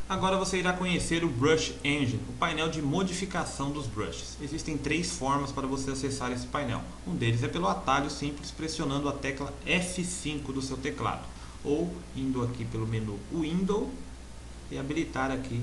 Agora você irá conhecer o Brush Engine, o painel de modificação dos brushes. Existem 3 formas para você acessar esse painel. Um deles é pelo atalho simples, pressionando a tecla F5 do seu teclado, ou indo aqui pelo menu Window e habilitar aqui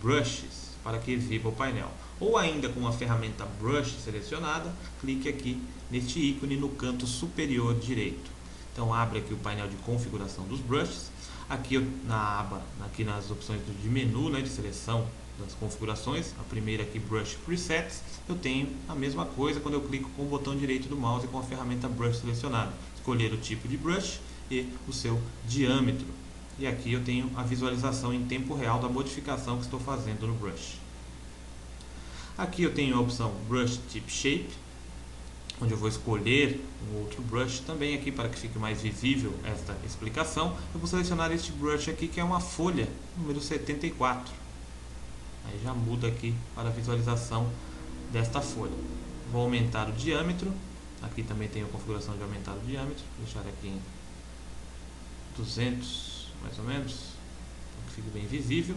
Brushes para que exiba o painel. Ou ainda com a ferramenta Brush selecionada, clique aqui neste ícone no canto superior direito. Então abre aqui o painel de configuração dos brushes. Aqui na aba, aqui nas opções de menu, de seleção das configurações, a primeira aqui, Brush Presets, eu tenho a mesma coisa quando eu clico com o botão direito do mouse com a ferramenta Brush selecionada. Escolher o tipo de brush e o seu diâmetro. E aqui eu tenho a visualização em tempo real da modificação que estou fazendo no brush. Aqui eu tenho a opção Brush Tip Shape, onde eu vou escolher um outro brush também aqui para que fique mais visível esta explicação. Eu vou selecionar este brush aqui que é uma folha número 74. Aí já muda aqui para a visualização desta folha. Vou aumentar o diâmetro. Aqui também tem a configuração de aumentar o diâmetro. Vou deixar aqui em 200 mais ou menos, para que fique bem visível.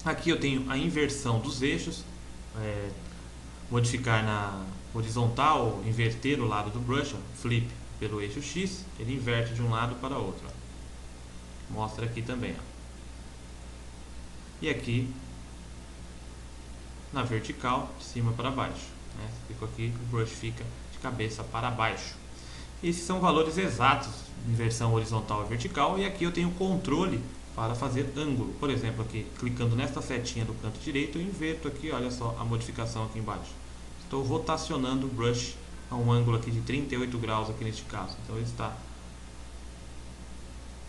Aqui eu tenho a inversão dos eixos. Modificar na horizontal, inverter o lado do brush, flip pelo eixo X, ele inverte de um lado para o outro. Mostra aqui também. E aqui na vertical, de cima para baixo. Clico aqui, o brush fica de cabeça para baixo. Esses são valores exatos, inversão horizontal e vertical, e aqui eu tenho controle para fazer ângulo. Por exemplo, aqui, clicando nesta setinha do canto direito, eu inverto aqui, olha só a modificação aqui embaixo. Estou rotacionando o brush a um ângulo aqui de 38 graus aqui neste caso. Então ele está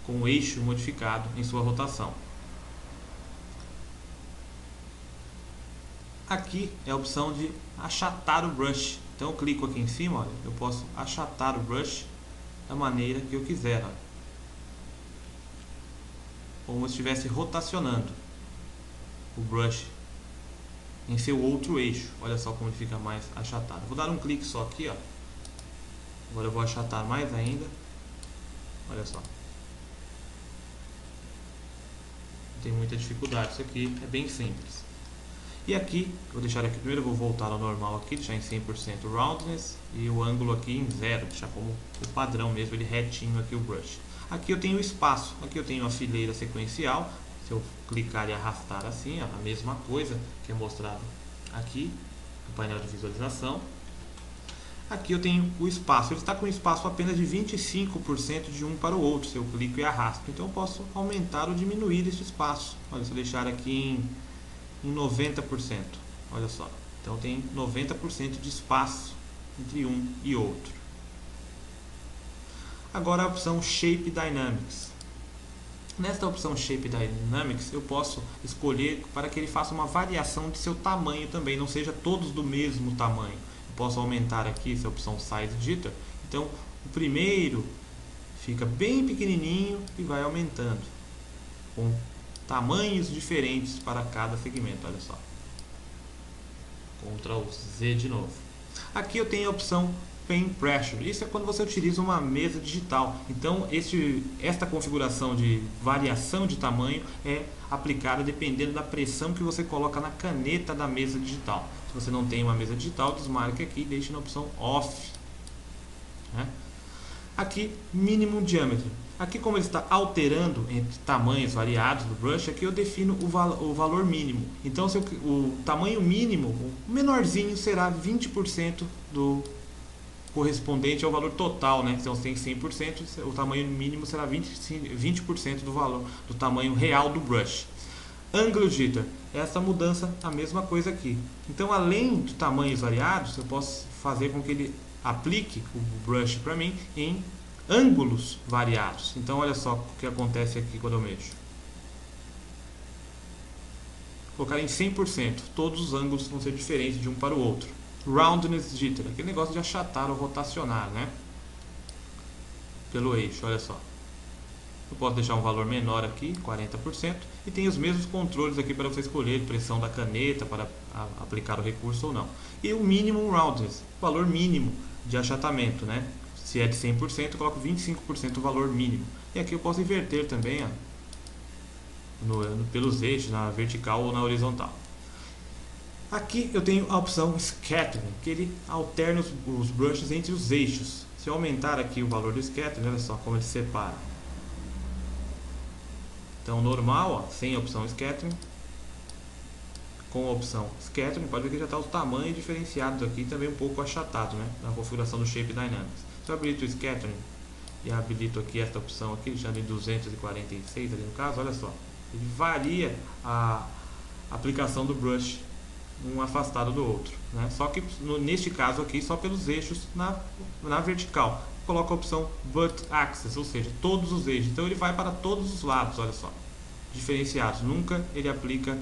com o eixo modificado em sua rotação. Aqui é a opção de achatar o brush. Então eu clico aqui em cima, olha, eu posso achatar o brush da maneira que eu quiser. Olha. Como se estivesse rotacionando o brush em seu outro eixo. Olha só como ele fica mais achatado. Vou dar um clique só aqui, ó. Agora eu vou achatar mais ainda. Olha só. Não tem muita dificuldade, isso aqui é bem simples. E aqui, vou deixar aqui primeiro, eu vou voltar ao normal aqui, deixar em 100% roundness e o ângulo aqui em 0, deixar como o padrão mesmo, ele retinho aqui o brush. Aqui eu tenho o espaço, aqui eu tenho a fileira sequencial. Se eu clicar e arrastar assim, a mesma coisa que é mostrado aqui no painel de visualização. Aqui eu tenho o espaço, ele está com espaço apenas de 25% de um para o outro, se eu clico e arrasto. Então eu posso aumentar ou diminuir esse espaço. Olha, se eu deixar aqui em 90%, olha só. Então tem 90% de espaço entre um e outro. Agora a opção Shape Dynamics. Nesta opção Shape Dynamics eu posso escolher para que ele faça uma variação de seu tamanho também, não seja todos do mesmo tamanho. Eu posso aumentar aqui essa opção Size Jitter. Então o primeiro fica bem pequenininho e vai aumentando com tamanhos diferentes para cada segmento. Olha só. Ctrl Z de novo. Aqui eu tenho a opção Pen Pressure. Isso é quando você utiliza uma mesa digital. Então esta configuração de variação de tamanho é aplicada dependendo da pressão que você coloca na caneta da mesa digital. Se você não tem uma mesa digital, desmarque aqui e deixe na opção Off. Aqui, Minimum Diâmetro. Aqui, como ele está alterando entre tamanhos variados do brush, aqui eu defino o valor mínimo. Então, o tamanho mínimo, o menorzinho, será 20% do correspondente ao valor total, Então, se tem 100%, o tamanho mínimo será 20% do valor do tamanho real do brush. Angle Jitter, essa mudança, a mesma coisa aqui. Então, além de tamanhos variados, eu posso fazer com que ele aplique o brush para mim em ângulos variados. Então, olha só o que acontece aqui quando eu mexo. Vou colocar em 100%, todos os ângulos vão ser diferentes de um para o outro. Roundness Jitter, aquele negócio de achatar ou rotacionar, pelo eixo, olha só. Eu posso deixar um valor menor aqui, 40%, e tem os mesmos controles aqui para você escolher pressão da caneta para aplicar o recurso ou não. E o Minimum Roundness, valor mínimo de achatamento, Se é de 100%, eu coloco 25% o valor mínimo. E aqui eu posso inverter também, pelos eixos, na vertical ou na horizontal. Aqui eu tenho a opção Scattering, que ele alterna os brushes entre os eixos. Se eu aumentar aqui o valor do Scattering, olha só como ele separa. Então normal, ó, sem a opção Scattering. Com a opção Scattering, pode ver que já está os tamanhos diferenciados aqui, também um pouco achatado, né, na configuração do Shape Dynamics. Se eu habilito o Scattering e habilito aqui esta opção aqui, já de 246 ali no caso, olha só, ele varia a aplicação do brush um afastado do outro, né? Só que neste caso aqui só pelos eixos na vertical. Coloca a opção Butt Axis, ou seja, todos os eixos. Então ele vai para todos os lados, olha só, diferenciados. Nunca ele aplica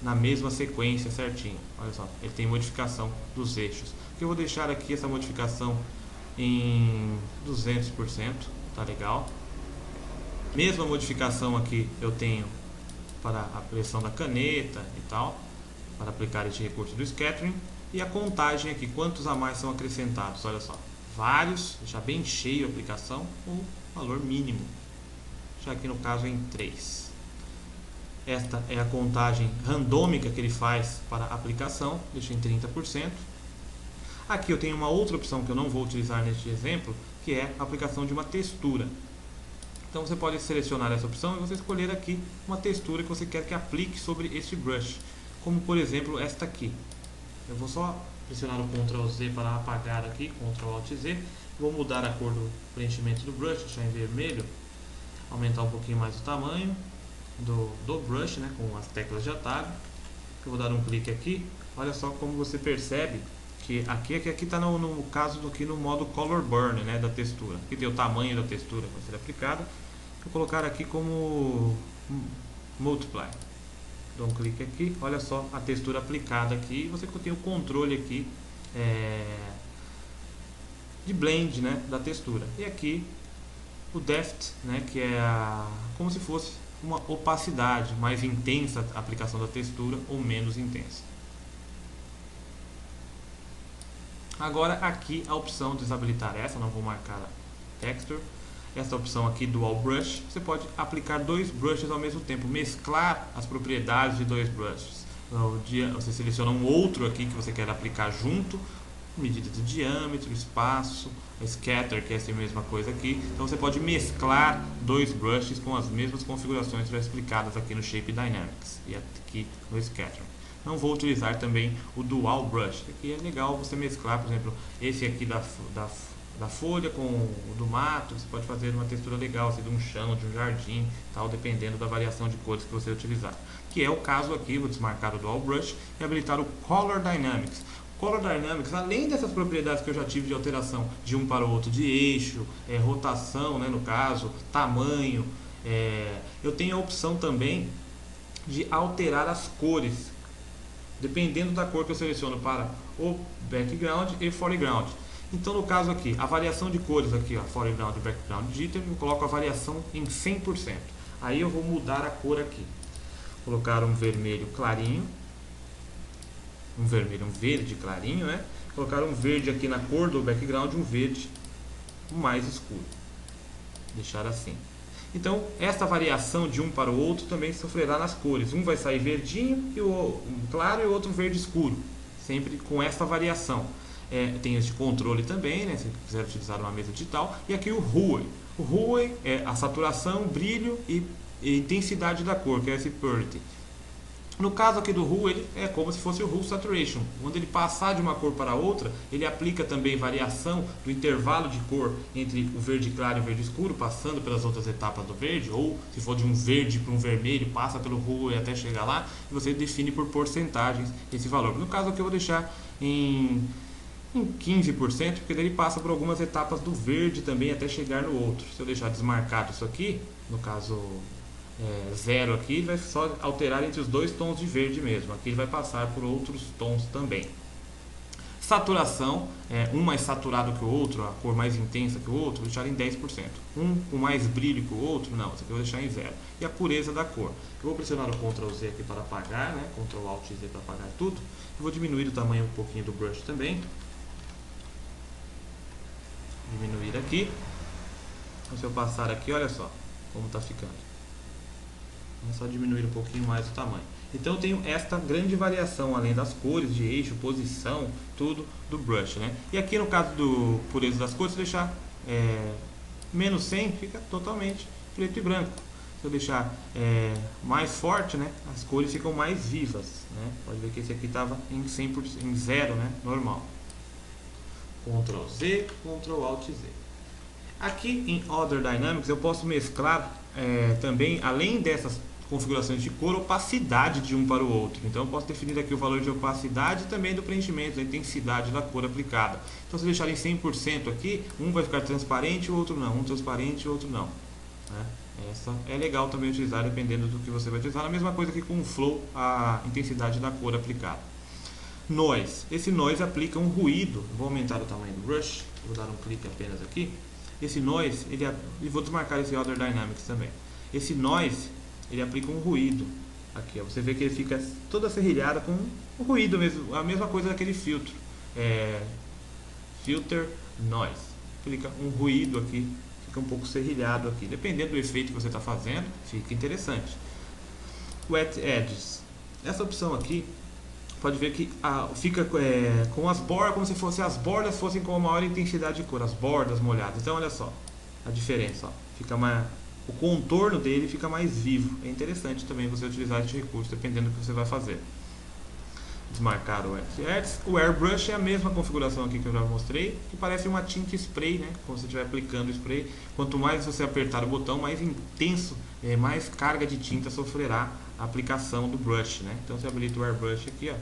na mesma sequência certinho. Olha só, ele tem modificação dos eixos. Eu vou deixar aqui essa modificação em 200%, tá legal. Mesma modificação aqui eu tenho para a pressão da caneta e tal, para aplicar este recurso do Scattering. E a contagem aqui, quantos a mais são acrescentados, olha só, vários, já bem cheio a aplicação, ou valor mínimo, já aqui no caso em 3. Esta é a contagem randômica que ele faz para a aplicação, deixa em 30%. Aqui eu tenho uma outra opção que eu não vou utilizar neste exemplo, que é a aplicação de uma textura. Então você pode selecionar essa opção e você escolher aqui uma textura que você quer que aplique sobre este brush, como por exemplo esta aqui. Eu vou só pressionar o Ctrl Z para apagar aqui, Ctrl Alt Z. Vou mudar a cor do preenchimento do brush, deixar em vermelho, aumentar um pouquinho mais o tamanho do brush, né, com as teclas de atalho. Eu vou dar um clique aqui. Olha só como você percebe que aqui está no caso aqui no modo Color Burn, né, da textura. Aqui tem o tamanho da textura que vai ser aplicada. Vou colocar aqui como Multiply. Dou um clique aqui, olha só a textura aplicada aqui. Você tem o controle aqui de blend, né, da textura. E aqui o Depth, né, que é como se fosse uma opacidade, mais intensa a aplicação da textura ou menos intensa. Agora aqui a opção desabilitar essa, não vou marcar a Texture. Essa opção aqui, Dual Brush, você pode aplicar dois brushes ao mesmo tempo, mesclar as propriedades de dois brushes. Você seleciona um outro aqui que você quer aplicar junto, medida de diâmetro, espaço, scatter, que é essa mesma coisa aqui. Então você pode mesclar dois brushes com as mesmas configurações já explicadas aqui no Shape Dynamics e aqui no Scatter. Não vou utilizar também o Dual Brush, aqui é legal você mesclar, por exemplo, esse aqui da folha com o do mato. Você pode fazer uma textura legal, assim, de um chão, de um jardim, tal, dependendo da variação de cores que você utilizar. Que é o caso aqui, vou desmarcar o Dual Brush e habilitar o Color Dynamics. Color Dynamics, além dessas propriedades que eu já tive de alteração de um para o outro, de eixo, rotação, né, no caso, tamanho, eu tenho a opção também de alterar as cores, dependendo da cor que eu seleciono para o background e foreground. Então no caso aqui, a variação de cores aqui, ó, foreground e background jitter, eu coloco a variação em 100%. Aí eu vou mudar a cor aqui. Colocar um vermelho clarinho, um verde clarinho, né? Colocar um verde aqui na cor do background, um verde mais escuro. Deixar assim. Então essa variação de um para o outro também sofrerá nas cores. Um vai sair verdinho e um claro e o outro verde escuro. Sempre com essa variação. Tem este controle também, né, se quiser utilizar uma mesa digital. E aqui o Hue. O Hue é a saturação, brilho e intensidade da cor, que é esse Purity. No caso aqui do Hue, ele é como se fosse o Hue Saturation. Quando ele passar de uma cor para outra, ele aplica também variação do intervalo de cor entre o verde claro e o verde escuro, passando pelas outras etapas do verde, ou se for de um verde para um vermelho, passa pelo Hue até chegar lá, e você define por porcentagens esse valor. No caso aqui eu vou deixar em 15%, porque daí ele passa por algumas etapas do verde também até chegar no outro. Se eu deixar desmarcado isso aqui, no caso 0 aqui, ele vai só alterar entre os dois tons de verde mesmo. Aqui ele vai passar por outros tons também. Saturação, um mais saturado que o outro, a cor mais intensa que o outro, vou deixar em 10%. Um com mais brilho que o outro, não, esse aqui eu vou deixar em 0. E a pureza da cor. Eu vou pressionar o Ctrl Z aqui para apagar, né? Ctrl Alt Z para apagar tudo. Eu vou diminuir o tamanho um pouquinho do brush também. Diminuir aqui. Então, se eu passar aqui, olha só como está ficando. É só diminuir um pouquinho mais o tamanho. Então eu tenho esta grande variação, além das cores, de eixo, posição, tudo do brush, né? E aqui no caso do pureza das cores, se eu deixar menos 100, fica totalmente preto e branco. Se eu deixar mais forte, né, as cores ficam mais vivas, né? Pode ver que esse aqui estava em 100%, em 0, né, normal. Ctrl Z, Ctrl Alt Z. Aqui em Other Dynamics eu posso mesclar também, além dessas configurações de cor, opacidade de um para o outro. Então eu posso definir aqui o valor de opacidade e também do preenchimento, da intensidade da cor aplicada. Então se eu deixar em 100% aqui, um vai ficar transparente, o outro não. Um transparente, o outro não, né? Essa é legal também utilizar, dependendo do que você vai utilizar. A mesma coisa que com o Flow, a intensidade da cor aplicada. Noise. Esse Noise aplica um ruído. Vou aumentar o tamanho do brush. Vou dar um clique apenas aqui. Esse Noise, e vou desmarcar esse Other Dynamics também. Esse Noise, ele aplica um ruído. Aqui, ó, você vê que ele fica toda serrilhada com um ruído mesmo. A mesma coisa daquele filtro. Filter Noise. Aplica um ruído aqui. Fica um pouco serrilhado aqui. Dependendo do efeito que você está fazendo, fica interessante. Wet Edges. Essa opção aqui, pode ver que fica com as bordas, como se as bordas fossem com a maior intensidade de cor, as bordas molhadas. Então olha só a diferença, ó. Fica o contorno dele fica mais vivo. É interessante também você utilizar esse recurso, dependendo do que você vai fazer. Desmarcar o Edges. O Airbrush é a mesma configuração aqui que eu já mostrei, que parece uma tinta spray, né? Como se você estiver aplicando spray. Quanto mais você apertar o botão, mais intenso, mais carga de tinta sofrerá a aplicação do brush, né? Então você habilita o Airbrush aqui, ó.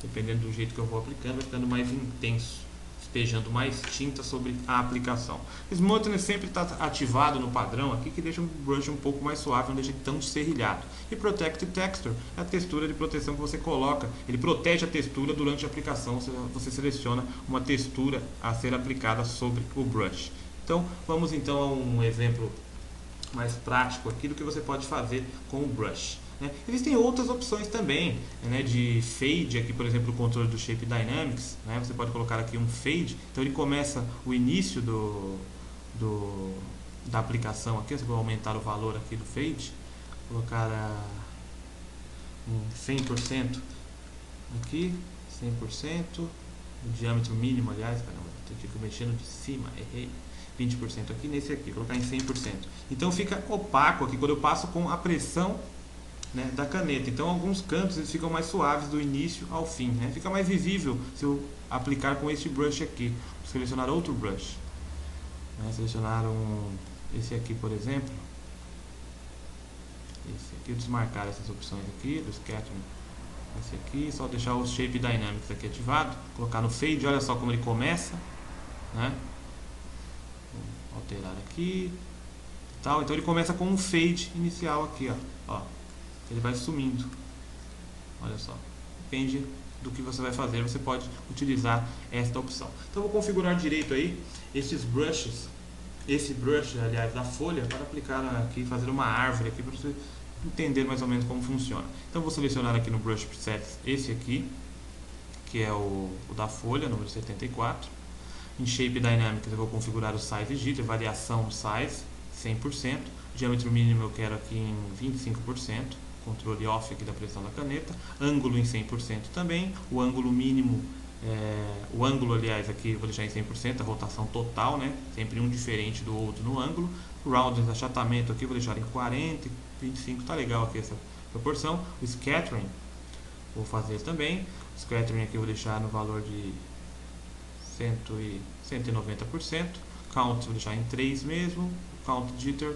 Dependendo do jeito que eu vou aplicando, vai ficando mais intenso, despejando mais tinta sobre a aplicação. Smoothness sempre está ativado no padrão aqui, que deixa o brush um pouco mais suave, não deixa tão serrilhado. E Protect Texture é a textura de proteção que você coloca. Ele protege a textura durante a aplicação. Você seleciona uma textura a ser aplicada sobre o brush. Então vamos então a um exemplo mais prático aqui do que você pode fazer com o brush. Existem outras opções também, né, de fade, aqui por exemplo o controle do Shape Dynamics, né, você pode colocar aqui um fade, então ele começa o início da aplicação aqui, você vai aumentar o valor aqui do fade, colocar um 100% aqui, 100%, o diâmetro mínimo, aliás, caramba, eu fico mexendo de cima, errei. 20% aqui, nesse aqui, colocar em 100%. Então fica opaco aqui quando eu passo com a pressão, né, da caneta. Então alguns cantos eles ficam mais suaves do início ao fim, né? Fica mais visível se eu aplicar com este brush aqui. Vou selecionar outro brush, né? Selecionar esse aqui, por exemplo. Esse aqui, desmarcar essas opções aqui do Sketching. Esse aqui, só deixar o Shape Dynamics aqui ativado, colocar no Fade, olha só como ele começa, né? Vou alterar aqui, tal. Então ele começa com um fade inicial aqui, ó. Ele vai sumindo. Olha só. Depende do que você vai fazer, você pode utilizar esta opção. Então eu vou configurar direito aí esses brushes. Esse brush, aliás, da folha, para aplicar aqui, fazer uma árvore aqui, para você entender mais ou menos como funciona. Então eu vou selecionar aqui no Brush Presets esse aqui, que é o da folha, número 74. Em Shape Dynamics eu vou configurar o Size Jitter, variação do Size, 100%. Diâmetro mínimo eu quero aqui em 25%. Controle off aqui da pressão da caneta, ângulo em 100% também, o ângulo mínimo, o ângulo aliás aqui eu vou deixar em 100%, a rotação total, né, sempre um diferente do outro no ângulo, roundness, achatamento aqui eu vou deixar em 40, 25, tá legal aqui essa proporção, o scattering, vou fazer também, o scattering aqui eu vou deixar no valor de 190%, count vou deixar em 3 mesmo, count jitter,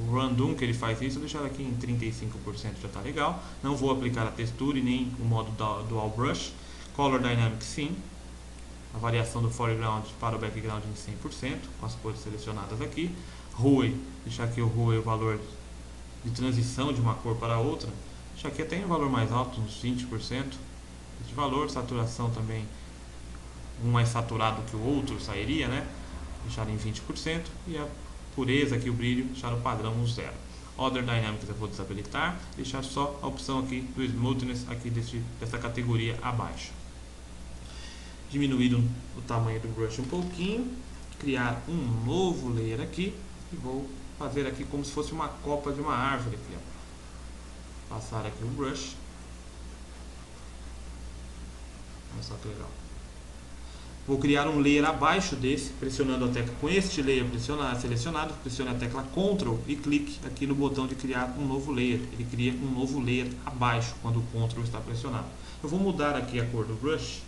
o random que ele faz isso, eu vou deixar aqui em 35%, já está legal. Não vou aplicar a textura e nem o modo Dual Brush. Color Dynamics sim, a variação do foreground para o background em 100%, com as cores selecionadas aqui. Hue, deixar aqui o Hue, o valor de transição de uma cor para outra, deixar aqui até em um valor mais alto, uns 20%. Este valor, saturação também, um mais saturado que o outro sairia, né? Deixar em 20%, e a pureza aqui, o brilho, deixar o padrão no 0. Other Dynamics eu vou desabilitar, deixar só a opção aqui do Smoothness aqui dessa categoria abaixo. Diminuir o tamanho do brush um pouquinho, criar um novo layer aqui e vou fazer aqui como se fosse uma copa de uma árvore aqui, ó. Passar aqui o brush. Olha só que legal. Vou criar um layer abaixo desse, pressionando a tecla com este layer selecionado, pressione a tecla Ctrl e clique aqui no botão de criar um novo layer. Ele cria um novo layer abaixo quando o Ctrl está pressionado. Eu vou mudar aqui a cor do brush,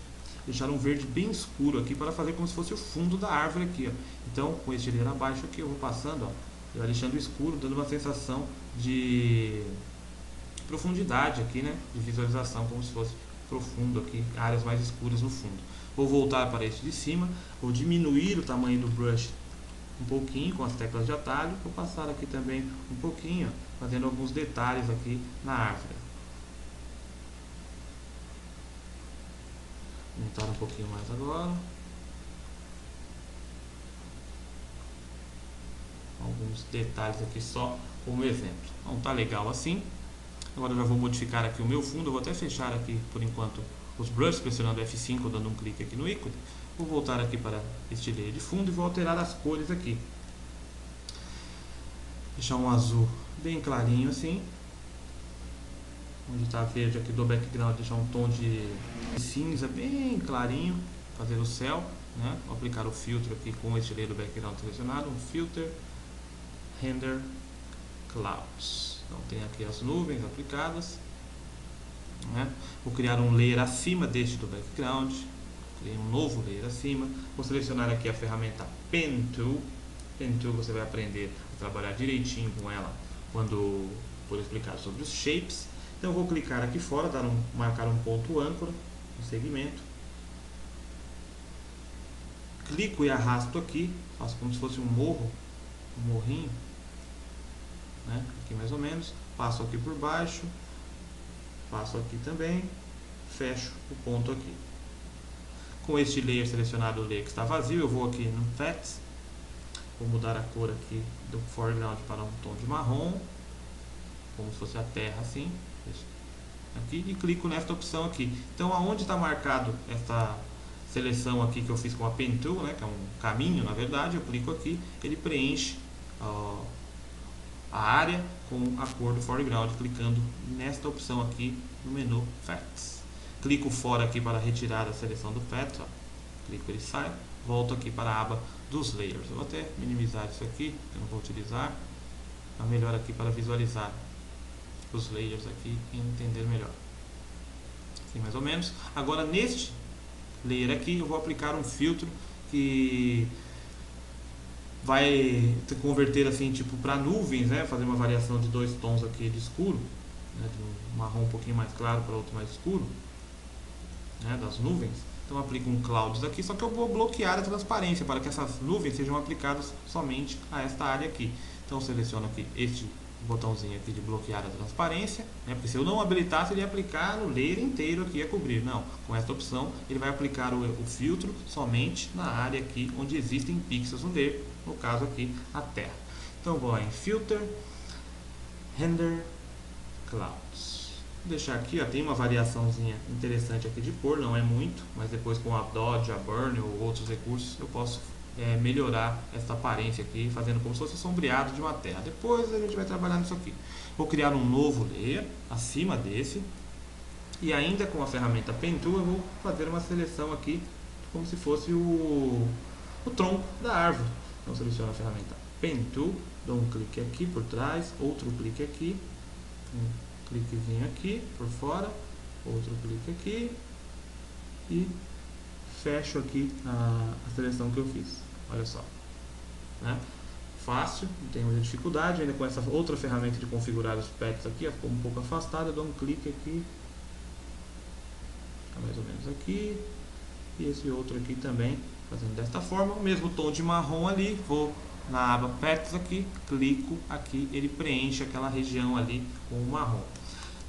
deixar um verde bem escuro aqui para fazer como se fosse o fundo da árvore aqui, ó. Então, com este layer abaixo aqui, eu vou passando, ó, eu vou deixando escuro, dando uma sensação de profundidade aqui, né, de visualização, como se fosse profundo aqui, áreas mais escuras no fundo. Vou voltar para este de cima, vou diminuir o tamanho do brush um pouquinho com as teclas de atalho, vou passar aqui também um pouquinho, fazendo alguns detalhes aqui na árvore. Aumentar um pouquinho mais agora. Alguns detalhes aqui só como exemplo. Então tá legal assim. Agora eu já vou modificar aqui o meu fundo, eu vou até fechar aqui por enquanto os brushes, pressionando F5, dando um clique aqui no ícone. Vou voltar aqui para este layer de fundo e vou alterar as cores aqui. Deixar um azul bem clarinho assim. Onde está verde aqui do background, deixar um tom de cinza bem clarinho. Fazer o céu, né? Vou aplicar o filtro aqui com este layer do background selecionado. Um filter, render, clouds. Então tem aqui as nuvens aplicadas, né? Vou criar um layer acima deste do background, criei um novo layer acima. Vou selecionar aqui a ferramenta Pen Tool. Pen Tool você vai aprender a trabalhar direitinho com ela quando for explicar sobre os shapes. Então eu vou clicar aqui fora, marcar um ponto âncora, um segmento. Clico e arrasto aqui, faço como se fosse um morro, um morrinho, né? Aqui mais ou menos, passo aqui por baixo, passo aqui também, fecho o ponto aqui. Com este layer selecionado, o layer que está vazio, eu vou aqui no Facts, vou mudar a cor aqui do foreground para um tom de marrom, como se fosse a terra assim, aqui, e clico nesta opção aqui. Então aonde está marcado esta seleção aqui que eu fiz com a Pen Tool, né, que é um caminho na verdade, eu clico aqui, ele preenche a área com a cor do foreground, clicando nesta opção aqui no menu Facts. Clico fora aqui para retirar a seleção do Facts, clico, ele sai, volto aqui para a aba dos layers. Eu vou até minimizar isso aqui, que eu não vou utilizar, mas melhor aqui para visualizar os layers aqui e entender melhor. Assim mais ou menos. Agora neste layer aqui eu vou aplicar um filtro que vai converter assim tipo para nuvens, né? Fazer uma variação de dois tons aqui de escuro, né? De um marrom um pouquinho mais claro para outro mais escuro, né? Das nuvens. Então eu aplico um clouds aqui, só que eu vou bloquear a transparência para que essas nuvens sejam aplicadas somente a esta área aqui. Então eu seleciono aqui este botãozinho aqui de bloquear a transparência, né? Porque se eu não habilitasse, ele ia aplicar no layer inteiro aqui, ia cobrir. Não, com essa opção ele vai aplicar o filtro somente na área aqui onde existem pixels no layer, no caso aqui a terra. Então vou lá em Filter, Render, Clouds. Vou deixar aqui, ó, tem uma variaçãozinha interessante aqui de cor, não é muito, mas depois com a Dodge, a Burn ou outros recursos eu posso melhorar essa aparência aqui, fazendo como se fosse sombreado de uma terra. Depois a gente vai trabalhar nisso aqui. Vou criar um novo layer acima desse, e ainda com a ferramenta Pen Tool eu vou fazer uma seleção aqui como se fosse o tronco da árvore. Então seleciono a ferramenta Pen Tool, dou um clique aqui por trás, outro clique aqui, um cliquezinho aqui por fora, outro clique aqui e fecho aqui a seleção que eu fiz. Olha só, né? Fácil, não tem muita dificuldade. Ainda com essa outra ferramenta de configurar os pets aqui, ficou um pouco afastado, eu dou um clique aqui, mais ou menos aqui, e esse outro aqui também, fazendo desta forma, o mesmo tom de marrom ali, vou na aba Pets aqui, clico aqui, ele preenche aquela região ali com o marrom.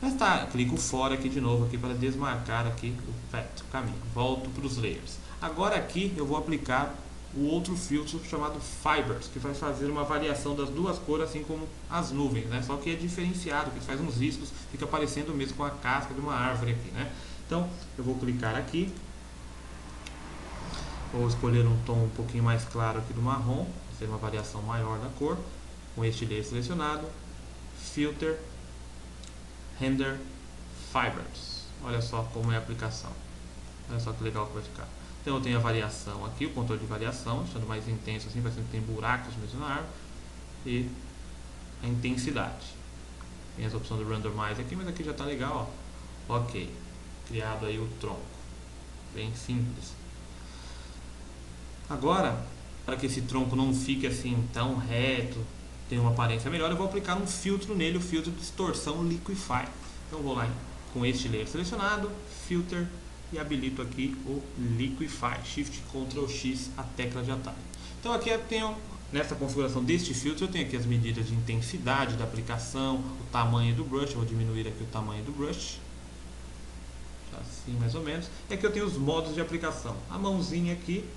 Mas tá, clico fora aqui de novo aqui para desmarcar aqui o caminho, volto para os layers. Agora aqui eu vou aplicar o outro filtro chamado Fibers, que vai fazer uma variação das duas cores, assim como as nuvens, né? Só que é diferenciado, que faz uns riscos, fica parecendo mesmo com a casca de uma árvore aqui, né? Então eu vou clicar aqui, vou escolher um tom um pouquinho mais claro aqui do marrom, ser uma variação maior da cor. com este layer selecionado, Filter, Render, Fibers. Olha só como é a aplicação. Olha só que legal que vai ficar. Então eu tenho a variação aqui, o controle de variação, deixando mais intenso assim, parecendo que tem buracos mesmo na árvore. E a intensidade. Tem essa opção do Randomize aqui, mas aqui já está legal, ó. Ok. Criado aí o tronco. Bem simples. Agora, para que esse tronco não fique assim tão reto, tenha uma aparência melhor, eu vou aplicar um filtro nele, o filtro de distorção Liquify. Então eu vou lá com este layer selecionado, Filter, e habilito aqui o Liquify, Shift Ctrl X, a tecla de atalho. Então aqui eu tenho, nessa configuração deste filtro, eu tenho aqui as medidas de intensidade da aplicação, o tamanho do brush, eu vou diminuir aqui o tamanho do brush, assim mais ou menos. E aqui eu tenho os modos de aplicação, a mãozinha aqui,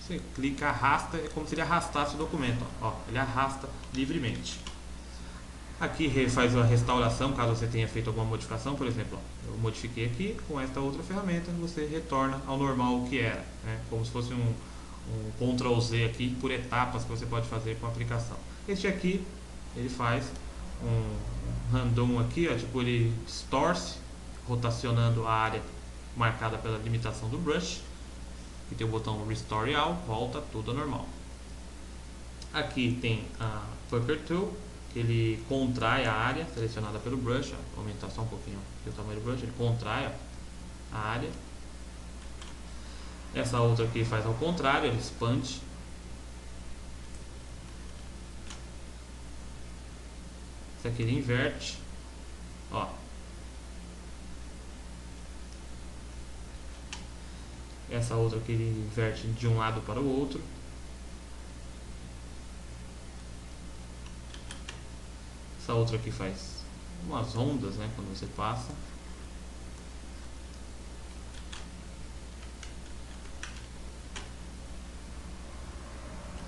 você clica, arrasta, é como se ele arrastasse o documento, ó, ele arrasta livremente. Aqui faz a restauração, caso você tenha feito alguma modificação, por exemplo, ó, eu modifiquei aqui, com esta outra ferramenta você retorna ao normal o que era, né? Como se fosse um Ctrl Z aqui por etapas que você pode fazer com a aplicação. Este aqui, ele faz um random aqui, ó, tipo ele distorce, rotacionando a área marcada pela limitação do brush. Aqui tem o botão Restore All, volta tudo ao normal. Aqui tem a Pucker Tool, que ele contrai a área selecionada pelo brush, ó, vou aumentar só um pouquinho o tamanho do brush, ele contrai, ó, a área. Essa outra aqui faz ao contrário, ele expande. Essa aqui ele inverte, ó. Essa outra aqui ele inverte de um lado para o outro. Essa outra aqui faz umas ondas, né, quando você passa.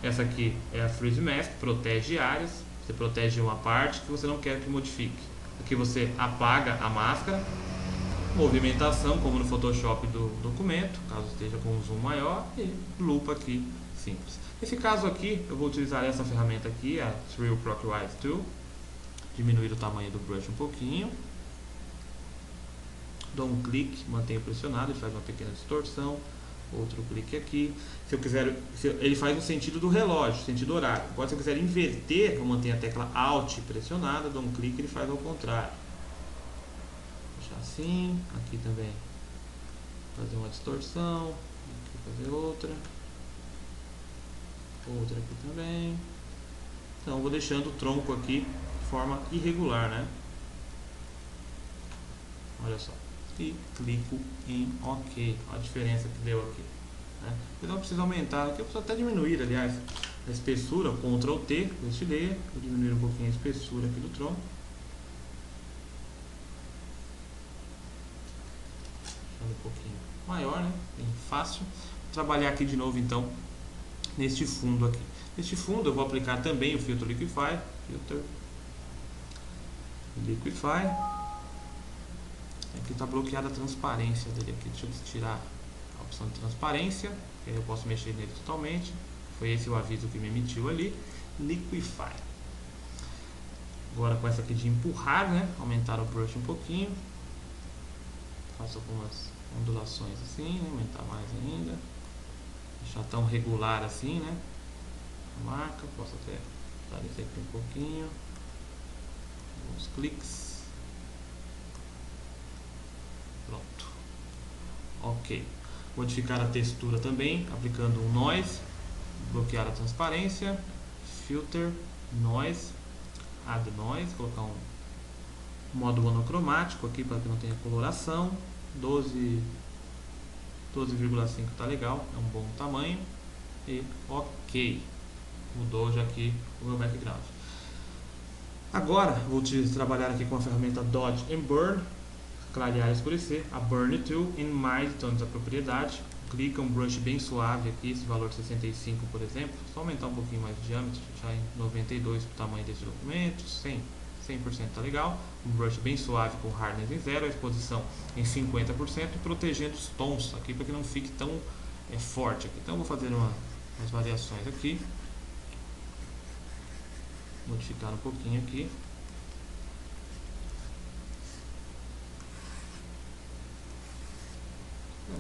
Essa aqui é a Freeze Mask, protege áreas. Você protege uma parte que você não quer que modifique. Aqui você apaga a máscara. Movimentação, como no Photoshop do documento, caso esteja com um zoom maior, e lupa aqui, simples. Nesse caso aqui, eu vou utilizar essa ferramenta aqui, a Trill Clockwise Tool, diminuir o tamanho do brush um pouquinho, dou um clique, mantenho pressionado, ele faz uma pequena distorção, outro clique aqui. Se eu quiser, ele faz no sentido do relógio, sentido horário. Agora, se eu quiser inverter, eu mantenho a tecla Alt pressionada, dou um clique e ele faz ao contrário. Assim, aqui também fazer uma distorção, aqui fazer outra aqui também. Então vou deixando o tronco aqui de forma irregular, né? Olha só, e clico em OK. Olha a diferença que deu aqui, né? Então eu preciso aumentar aqui, eu preciso até diminuir, aliás, a espessura, Ctrl T, deste layer, vou diminuir um pouquinho a espessura aqui do tronco. Um pouquinho maior, né? Bem fácil. Vou trabalhar aqui de novo então neste fundo aqui. Neste fundo eu vou aplicar também o filtro Liquify, Aqui está bloqueada a transparência dele aqui. Deixa eu tirar a opção de transparência, que aí eu posso mexer nele totalmente. Foi esse o aviso que me emitiu ali. Liquify. Agora com essa aqui de empurrar, né? Aumentar o brush um pouquinho. Faço algumas ondulações assim, né? Aumentar mais ainda, deixar tão regular assim, né? A marca, posso até dar isso aqui um pouquinho, alguns cliques, pronto, ok. Modificar a textura também, aplicando um Noise, bloquear a transparência, Filter, Noise, Add Noise, colocar um modo monocromático aqui para que não tenha coloração. 12,5 tá legal, é um bom tamanho. E OK, mudou já aqui o meu background. Agora vou trabalhar aqui com a ferramenta Dodge and Burn, clarear e escurecer, a Burn Tool em mais tons da propriedade. Clica um brush bem suave aqui, esse valor 65 por exemplo, só aumentar um pouquinho mais de diâmetro, deixar em 92 para o tamanho desse documento, 100% tá legal. Um brush bem suave com hardness em 0, a exposição em 50%, protegendo os tons aqui para que não fique tão forte aqui. Então vou fazer umas variações aqui. modificar um pouquinho aqui.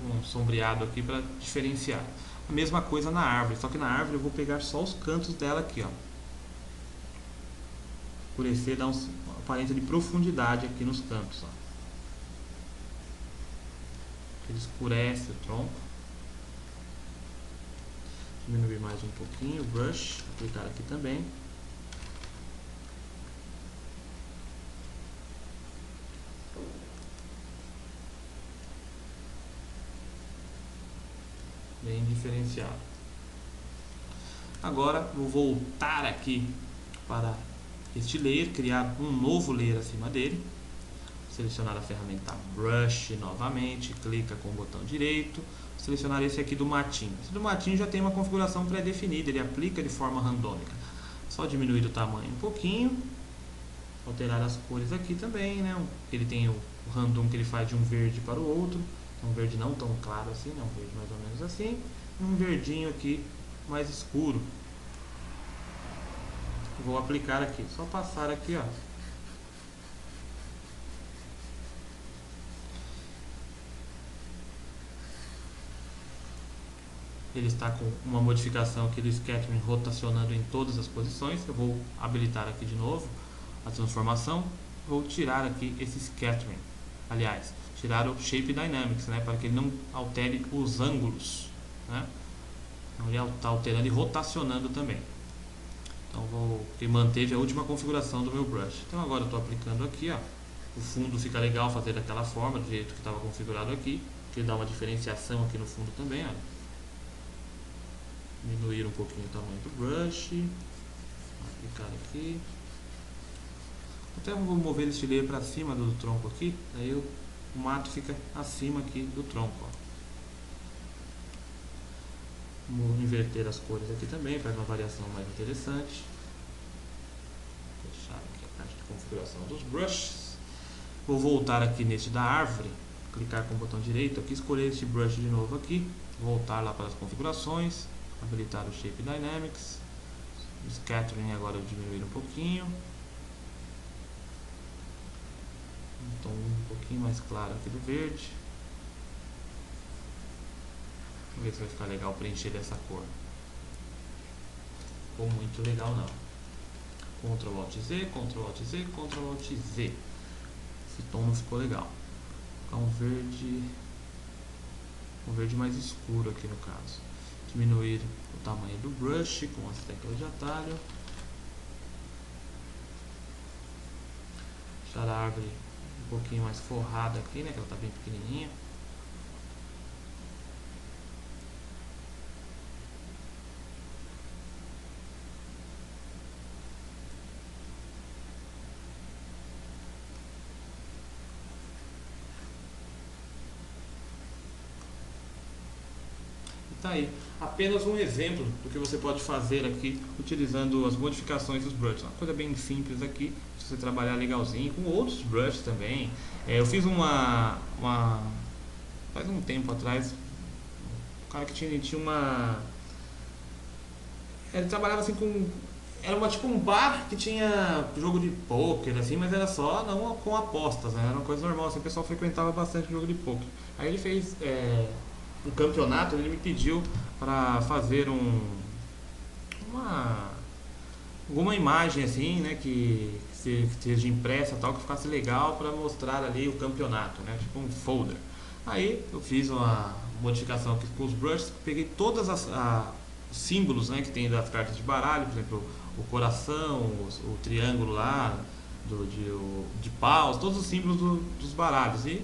Um sombreado aqui para diferenciar. A mesma coisa na árvore, só que na árvore eu vou pegar só os cantos dela aqui, ó. Escurecer, dar uma aparência de profundidade aqui nos cantos, ó. Ele escurece o tronco. Diminuir mais um pouquinho o brush, aplicar aqui também. Bem diferenciado. Agora vou voltar aqui para este layer, criar um novo layer acima dele. Selecionar a ferramenta Brush novamente, clica com o botão direito, selecionar esse aqui do matinho. Esse do matinho já tem uma configuração pré-definida, ele aplica de forma randômica. Só diminuir o tamanho um pouquinho, alterar as cores aqui também, né? Ele tem o random que ele faz de um verde para o outro, um verde não tão claro assim, né? Um verde mais ou menos assim, e um verdinho aqui mais escuro. Vou aplicar aqui, só passar aqui, ó. Ele está com uma modificação aqui do scattering rotacionando em todas as posições. Eu vou habilitar aqui de novo a transformação. Vou tirar aqui esse scattering. Aliás, tirar o Shape Dynamics, né, para que ele não altere os ângulos, né? Então ele está alterando e rotacionando também. Então ele manteve a última configuração do meu brush. Então agora eu estou aplicando aqui, ó. O fundo fica legal fazer daquela forma, do jeito que estava configurado aqui. Que dá uma diferenciação aqui no fundo também, ó. Diminuir um pouquinho o tamanho do brush, aplicar aqui. Até vou mover esse layer para cima do tronco aqui, daí o mato fica acima aqui do tronco, ó. Vou inverter as cores aqui também para uma variação mais interessante. Fechar aqui a parte de configuração dos brushes. Vou voltar aqui neste da árvore, clicar com o botão direito aqui, escolher este brush de novo aqui, voltar lá para as configurações. Habilitar o Shape Dynamics, o Scattering agora eu diminuir um pouquinho, um tom um pouquinho mais claro aqui do verde. Vamos ver se vai ficar legal preencher dessa cor. Ficou muito legal não. Ctrl Alt Z, Ctrl Alt Z, Ctrl Alt Z. Esse tom não ficou legal. Vou ficar um verde mais escuro aqui no caso. Diminuir o tamanho do brush com as teclas de atalho. Deixar a árvore um pouquinho mais forrada aqui, né, que ela está bem pequenininha. Tá aí, apenas um exemplo do que você pode fazer aqui utilizando as modificações dos brushes. Uma coisa bem simples aqui, se você trabalhar legalzinho, com outros brushes também. Eu fiz faz um tempo atrás, um cara que tinha uma... Ele trabalhava assim com... Era tipo um bar que tinha jogo de pôquer, assim, mas era só não com apostas, né? Era uma coisa normal, assim, o pessoal frequentava bastante o jogo de pôquer. Aí ele fez... um campeonato, ele me pediu para fazer alguma imagem assim, né, que seja impressa tal, que ficasse legal para mostrar ali o campeonato, né, tipo um folder. Aí eu fiz uma modificação aqui com os brushes, peguei todos os símbolos, né, que tem das cartas de baralho, por exemplo, o coração, o triângulo lá, de paus, todos os símbolos dos baralhos, e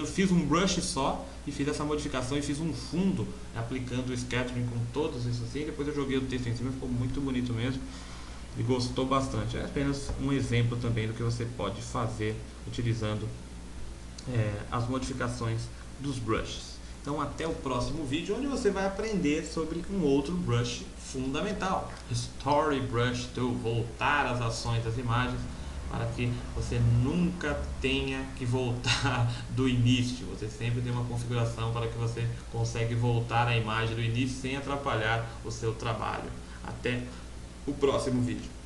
fiz um brush só e fiz essa modificação e fiz um fundo aplicando o scattering com todos isso assim. Depois eu joguei o texto em cima, ficou muito bonito mesmo e gostou bastante. É apenas um exemplo também do que você pode fazer utilizando as modificações dos brushes. Então até o próximo vídeo, onde você vai aprender sobre um outro brush fundamental, Story Brush Tool, voltar às ações das imagens, para que você nunca tenha que voltar do início. Você sempre tem uma configuração para que você consiga voltar à imagem do início sem atrapalhar o seu trabalho. Até o próximo vídeo.